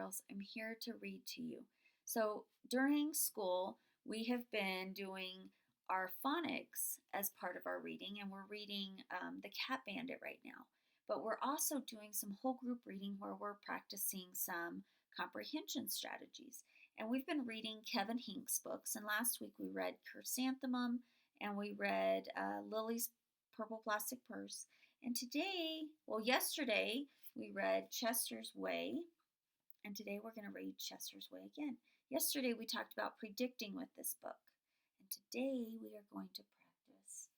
girls. I'm here to read to you. So during school, we have been doing our phonics as part of our reading, and we're reading The Cat Bandit right now. But we're also doing some whole group reading where we're practicing some comprehension strategies. And we've been reading Kevin Hincks books, and last week we read Chrysanthemum and we read Lily's Purple Plastic Purse. And yesterday, we read Chester's Way, and today we're going to read Chester's Way again. Yesterday we talked about predicting with this book, and today we are going to practice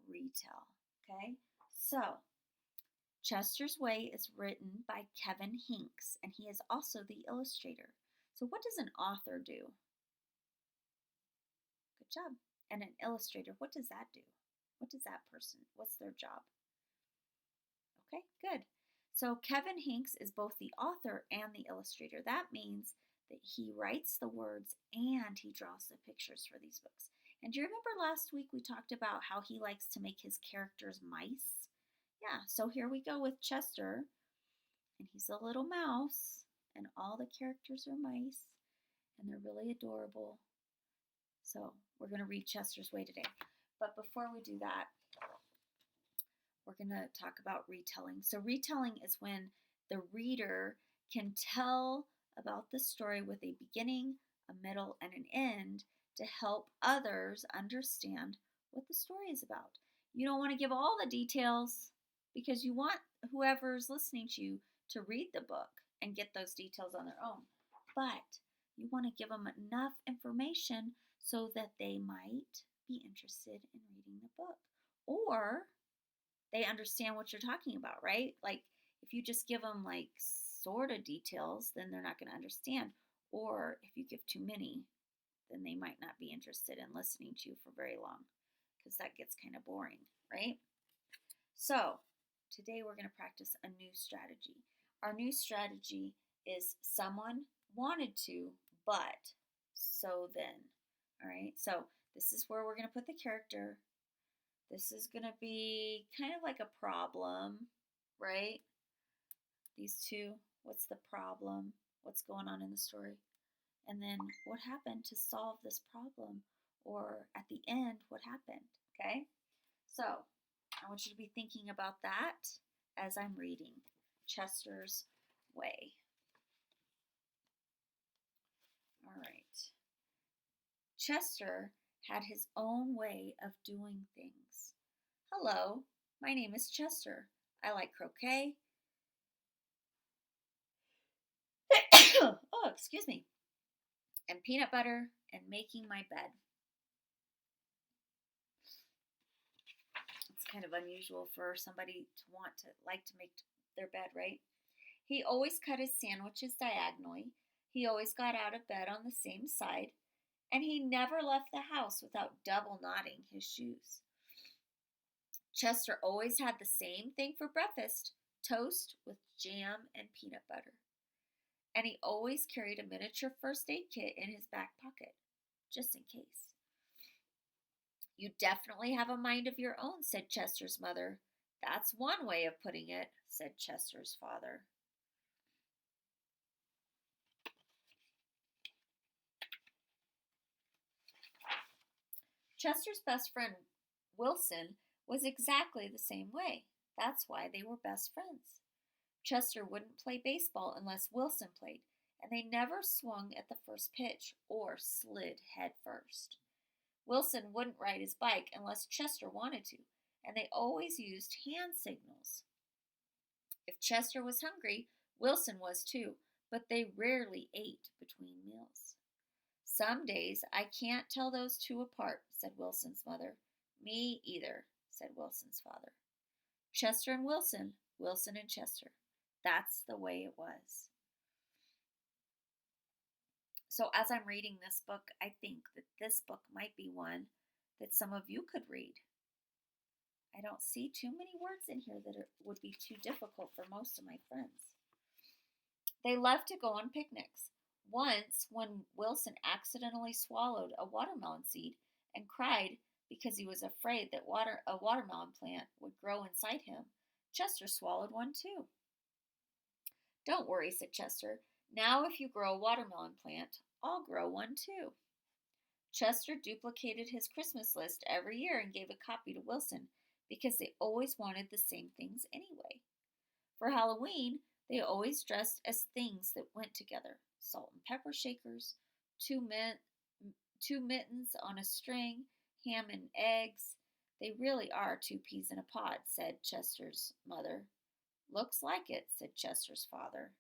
retell. Okay, so Chester's Way is written by Kevin Hincks, and he is also the illustrator. So what does an author do? Good job. And an illustrator, what does that do? What does that person, what's their job? Okay, good. So Kevin Hincks is both the author and the illustrator. That means that he writes the words and he draws the pictures for these books. And do you remember last week we talked about how he likes to make his characters mice? Yeah, so here we go with Chester, and he's a little mouse, and all the characters are mice, and they're really adorable. So we're going to read Chester's Way today. But before we do that, we're going to talk about retelling. So retelling is when the reader can tell about the story with a beginning, a middle, and an end to help others understand what the story is about. You don't want to give all the details because you want whoever's listening to you to read the book and get those details on their own. But you want to give them enough information so that they might be interested in reading the book. Or they understand what you're talking about, right? Like if you just give them like sort of details, then they're not going to understand. Or if you give too many, then they might not be interested in listening to you for very long because that gets kind of boring, right? So today we're going to practice a new strategy. Our new strategy is someone wanted to, but so then. All right, so this is where we're going to put the character. This is going to be kind of like a problem, right? These two, what's the problem? What's going on in the story? And then what happened to solve this problem? Or at the end, what happened? Okay? So I want you to be thinking about that as I'm reading Chester's Way. All right. Chester had his own way of doing things. Hello, my name is Chester. I like croquet. Oh, excuse me. And peanut butter and making my bed. It's kind of unusual for somebody to want to like to make their bed, right? He always cut his sandwiches diagonally. He always got out of bed on the same side. And he never left the house without double knotting his shoes. Chester always had the same thing for breakfast, toast with jam and peanut butter. And he always carried a miniature first aid kit in his back pocket, just in case. You definitely have a mind of your own, said Chester's mother. That's one way of putting it, said Chester's father. Chester's best friend, Wilson, was exactly the same way. That's why they were best friends. Chester wouldn't play baseball unless Wilson played, and they never swung at the first pitch or slid head first. Wilson wouldn't ride his bike unless Chester wanted to, and they always used hand signals. If Chester was hungry, Wilson was too, but they rarely ate between meals. Some days I can't tell those two apart, said Wilson's mother. Me either, said Wilson's father. Chester and Wilson, Wilson and Chester. That's the way it was. So as I'm reading this book, I think that this book might be one that some of you could read. I don't see too many words in here that would be too difficult for most of my friends. They loved to go on picnics. Once, when Wilson accidentally swallowed a watermelon seed and cried because he was afraid that a watermelon plant would grow inside him, Chester swallowed one too. Don't worry, said Chester. Now, if you grow a watermelon plant, I'll grow one too. Chester duplicated his Christmas list every year and gave a copy to Wilson because they always wanted the same things anyway. For Halloween, they always dressed as things that went together: salt and pepper shakers, two, mint, two mittens on a string, ham and eggs. They really are two peas in a pod, said Chester's mother. Looks like it, said Chester's father.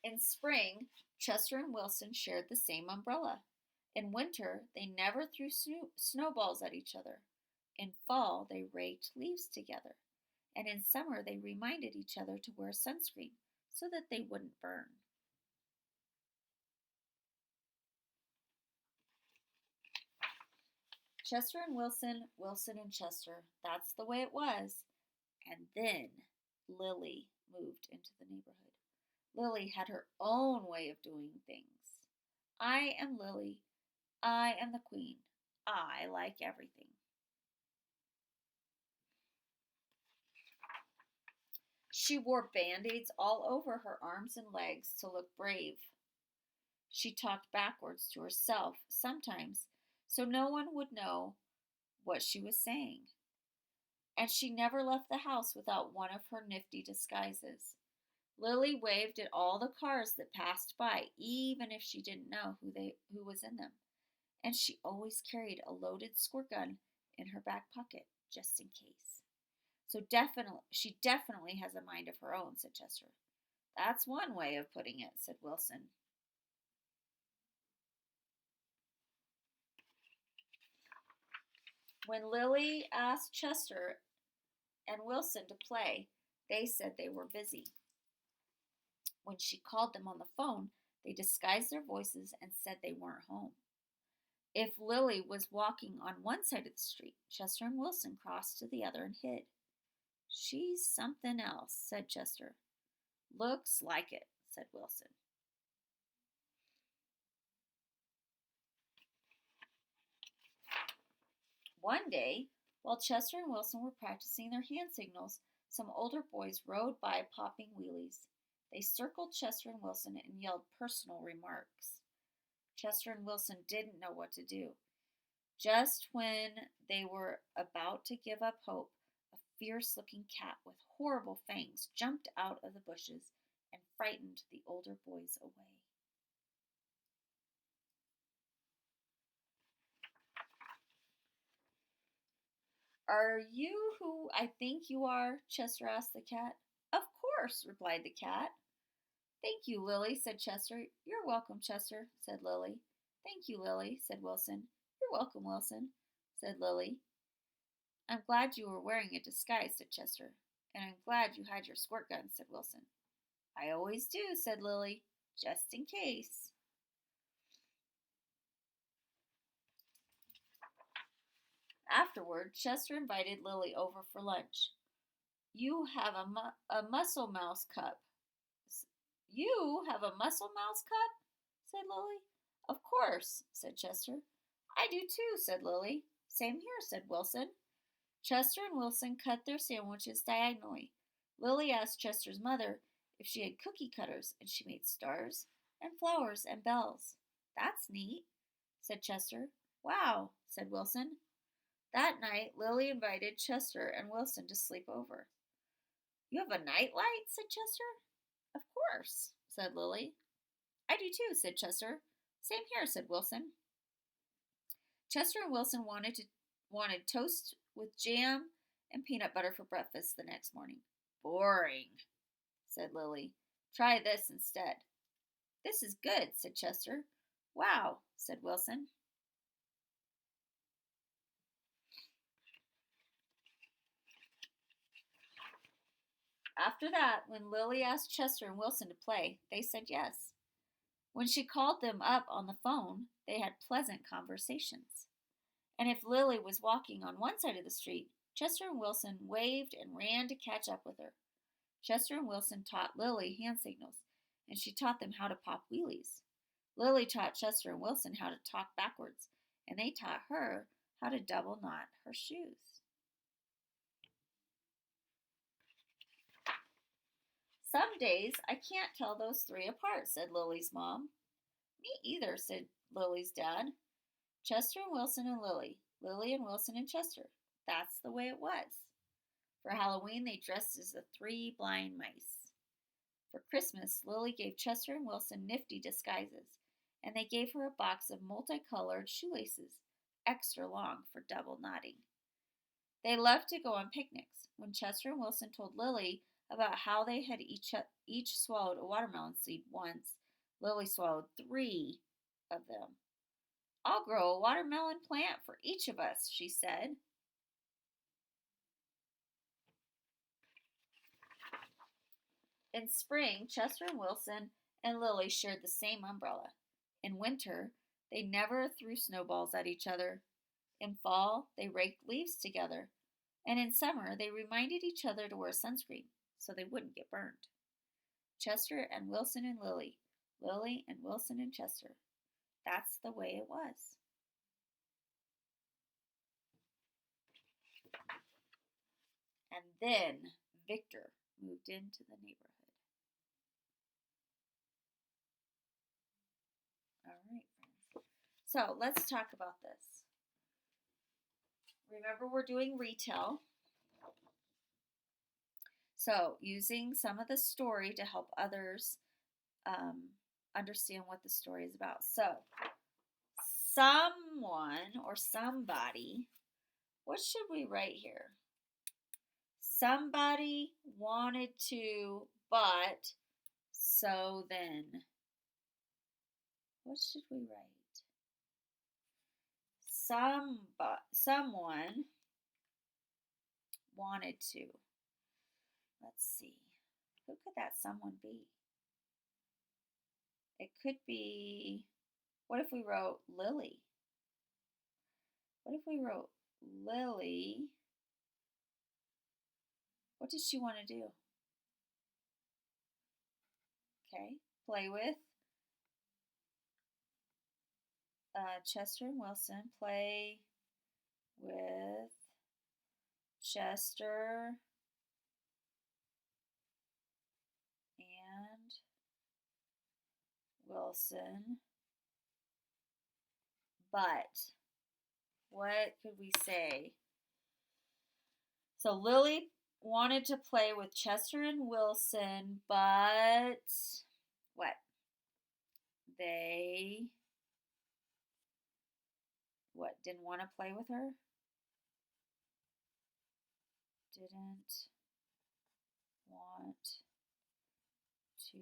In spring, Chester and Wilson shared the same umbrella. In winter, they never threw snowballs at each other. In fall, they raked leaves together. And in summer, they reminded each other to wear sunscreen so that they wouldn't burn. Chester and Wilson, Wilson and Chester. That's the way it was. And then Lily moved into the neighborhood. Lily had her own way of doing things. I am Lily. I am the queen. I like everything. She wore band-aids all over her arms and legs to look brave. She talked backwards to herself sometimes so no one would know what she was saying. And she never left the house without one of her nifty disguises. Lily waved at all the cars that passed by, even if she didn't know who was in them. And she always carried a loaded squirt gun in her back pocket, just in case. She definitely has a mind of her own, said Chester. That's one way of putting it, said Wilson. When Lily asked Chester and Wilson to play, they said they were busy. When she called them on the phone, they disguised their voices and said they weren't home. If Lily was walking on one side of the street, Chester and Wilson crossed to the other and hid. She's something else, said Chester. Looks like it, said Wilson. One day, while Chester and Wilson were practicing their hand signals, some older boys rode by popping wheelies. They circled Chester and Wilson and yelled personal remarks. Chester and Wilson didn't know what to do. Just when they were about to give up hope, a fierce-looking cat with horrible fangs jumped out of the bushes and frightened the older boys away. Are you who I think you are? Chester asked the cat. Of course, replied the cat. Thank you, Lily, said Chester. You're welcome, Chester, said Lily. Thank you, Lily, said Wilson. You're welcome, Wilson, said Lily. I'm glad you were wearing a disguise, said Chester. And I'm glad you had your squirt gun, said Wilson. I always do, said Lily, just in case. Afterward, Chester invited Lily over for lunch. You have a muscle mouse cup. You have a muscle mouse cup? Said Lily. Of course, said Chester. I do too, said Lily. Same here, said Wilson. Chester and Wilson cut their sandwiches diagonally. Lily asked Chester's mother if she had cookie cutters, and she made stars and flowers and bells. That's neat, said Chester. Wow, said Wilson. That night, Lily invited Chester and Wilson to sleep over. You have a night light? Said Chester. Of course, said Lily. I do too, said Chester. Same here, said Wilson. Chester and Wilson wanted toast with jam and peanut butter for breakfast the next morning. Boring, said Lily. Try this instead. This is good, said Chester. Wow, said Wilson. After that, when Lily asked Chester and Wilson to play, they said yes. When she called them up on the phone, they had pleasant conversations. And if Lily was walking on one side of the street, Chester and Wilson waved and ran to catch up with her. Chester and Wilson taught Lily hand signals, and she taught them how to pop wheelies. Lily taught Chester and Wilson how to talk backwards, and they taught her how to double knot her shoes. Some days I can't tell those three apart, said Lily's mom. Me either, said Lily's dad. Chester and Wilson and Lily. Lily and Wilson and Chester. That's the way it was. For Halloween, they dressed as the three blind mice. For Christmas, Lily gave Chester and Wilson nifty disguises, and they gave her a box of multicolored shoelaces, extra long for double knotting. They loved to go on picnics. When Chester and Wilson told Lily about how they had each swallowed a watermelon seed once, Lily swallowed 3 of them. I'll grow a watermelon plant for each of us, she said. In spring, Chester and Wilson and Lily shared the same umbrella. In winter, they never threw snowballs at each other. In fall, they raked leaves together. And in summer, they reminded each other to wear sunscreen so they wouldn't get burned. Chester and Wilson and Lily. Lily and Wilson and Chester. That's the way it was. And then Victor moved into the neighborhood. All right, friends. So let's talk about this. Remember, we're doing retell. So, using some of the story to help others understand what the story is about. So, someone or somebody, what should we write here? Somebody wanted to, but so then. What should we write? Someone wanted to. Let's see. Who could that someone be? It could be, what if we wrote Lily? What if we wrote Lily? What does she want to do? Okay, play with Chester and Wilson. Play with Chester and Wilson. But what could we say? So Lily wanted to play with Chester and Wilson, but what? They didn't want to play with her? Didn't want to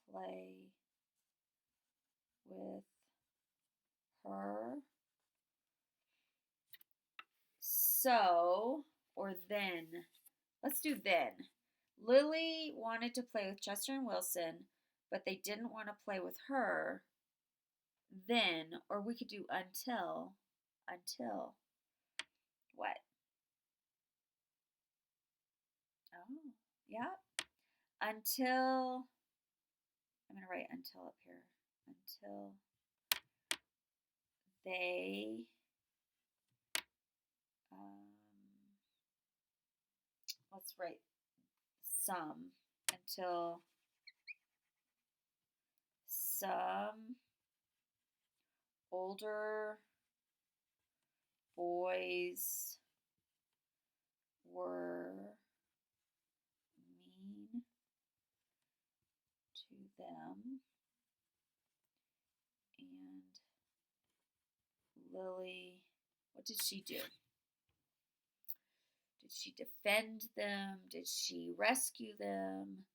play with her. So, or then. Let's do then. Lily wanted to play with Chester and Wilson, but they didn't want to play with her. Then, or we could do until what? Oh, yeah. Until, I'm going to write until up here. Until they let's write some. Until some older boys were mean to them, and Lily, what did she do? Did she defend them? Did she rescue them?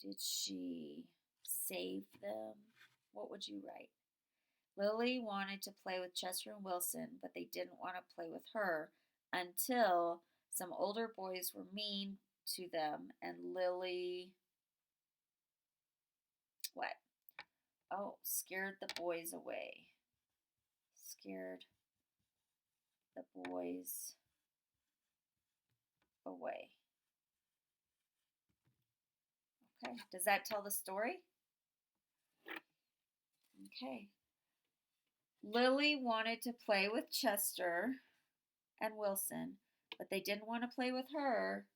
Did she save them? What would you write? Lily wanted to play with Chester and Wilson, but they didn't want to play with her until some older boys were mean to them, and Lily, what? Oh, scared the boys away. Scared the boys away. Okay, does that tell the story? Okay. Lily wanted to play with Chester and Wilson, but they didn't want to play with her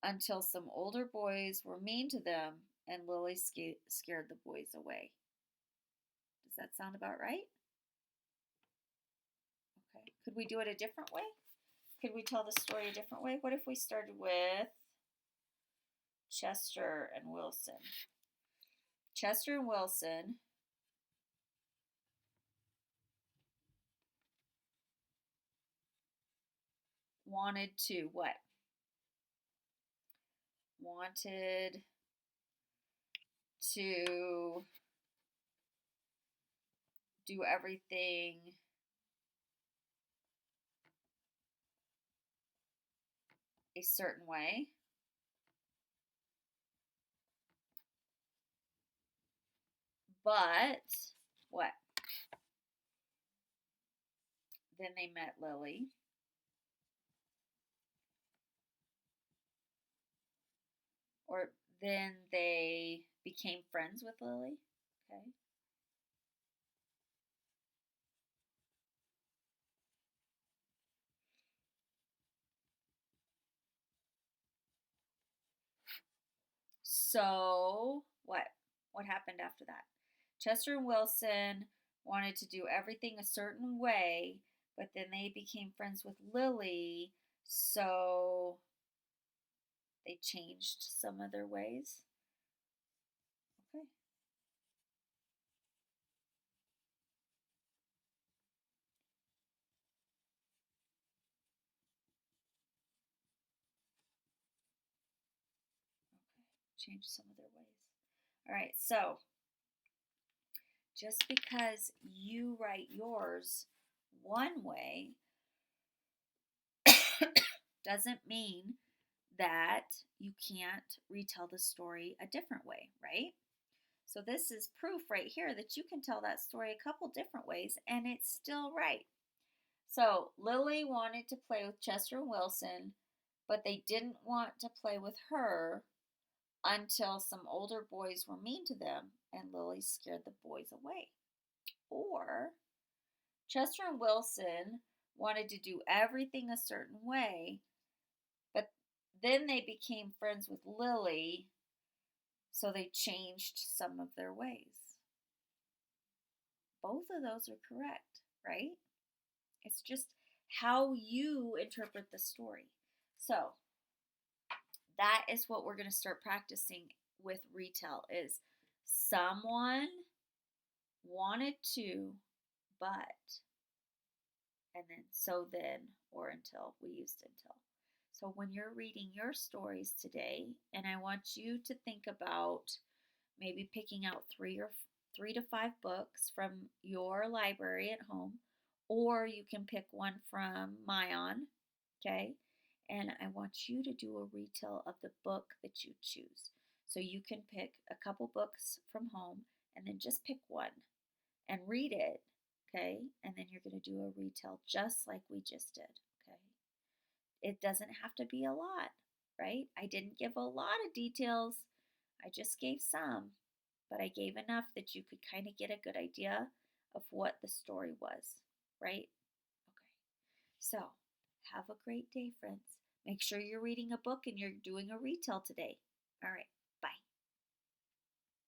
until some older boys were mean to them and Lily scared the boys away. Does that sound about right? Okay. Could we do it a different way? Could we tell the story a different way? What if we started with Chester and Wilson? Chester and Wilson wanted to what? Wanted to do everything a certain way. But what? Then they met Lily. Or then they became friends with Lily. Okay. So what? What happened after that? Chester and Wilson wanted to do everything a certain way, but then they became friends with Lily, so they changed some of their ways. Okay. Okay. Changed some of their ways. All right. So just because you write yours one way doesn't mean that you can't retell the story a different way, right? So this is proof right here that you can tell that story a couple different ways and it's still right. So Lily wanted to play with Chester and Wilson, but they didn't want to play with her until some older boys were mean to them and Lily scared the boys away. Or Chester and Wilson wanted to do everything a certain way, but then they became friends with Lily, so they changed some of their ways. Both of those are correct, right? It's just how you interpret the story. So that is what we're going to start practicing with retell is someone wanted to, but, and then so then, or until. We used until. So when you're reading your stories today, and I want you to think about maybe picking out 3 to 5 books from your library at home, or you can pick one from Mayan, okay? And I want you to do a retell of the book that you choose. So you can pick a couple books from home and then just pick one and read it, okay? And then you're going to do a retell just like we just did, okay? It doesn't have to be a lot, right? I didn't give a lot of details. I just gave some, but I gave enough that you could kind of get a good idea of what the story was, right? Okay. So, have a great day, friends. Make sure you're reading a book and you're doing a retell today. All right.